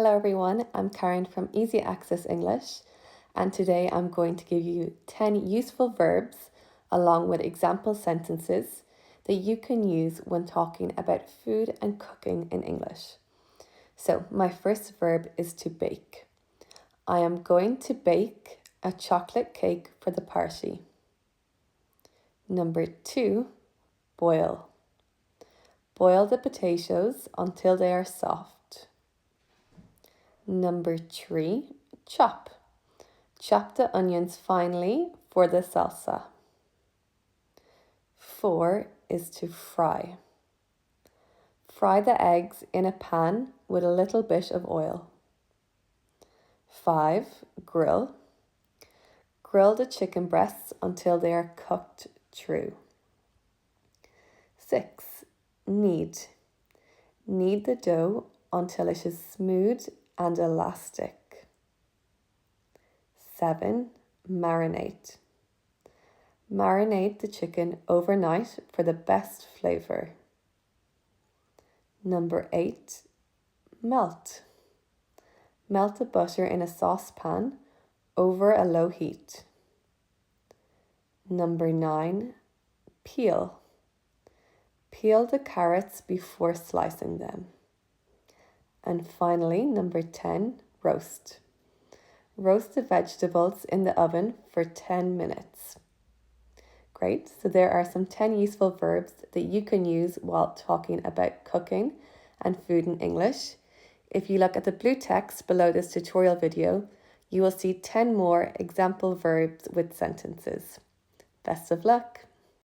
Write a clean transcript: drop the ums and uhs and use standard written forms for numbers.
Hello everyone, I'm Karen from Easy Access English, and today I'm going to give you 10 useful verbs along with example sentences that you can use when talking about food and cooking in English. So my first verb is to bake. I am going to bake a chocolate cake for the party. Number 2, boil. Boil the potatoes until they are soft. Number 3, chop. Chop the onions finely for the salsa. 4 is to fry. Fry the eggs in a pan with a little bit of oil. 5, grill. Grill the chicken breasts until they are cooked through. 6, knead. Knead the dough until it is smooth and elastic. 7, marinate. Marinate the chicken overnight for the best flavour. Number 8, melt. Melt the butter in a saucepan over a low heat. Number 9, peel. Peel the carrots before slicing them. And finally, number 10, roast. Roast the vegetables in the oven for 10 minutes. Great, so there are some 10 useful verbs that you can use while talking about cooking and food in English. If you look at the blue text below this tutorial video, you will see 10 more example verbs with sentences. Best of luck!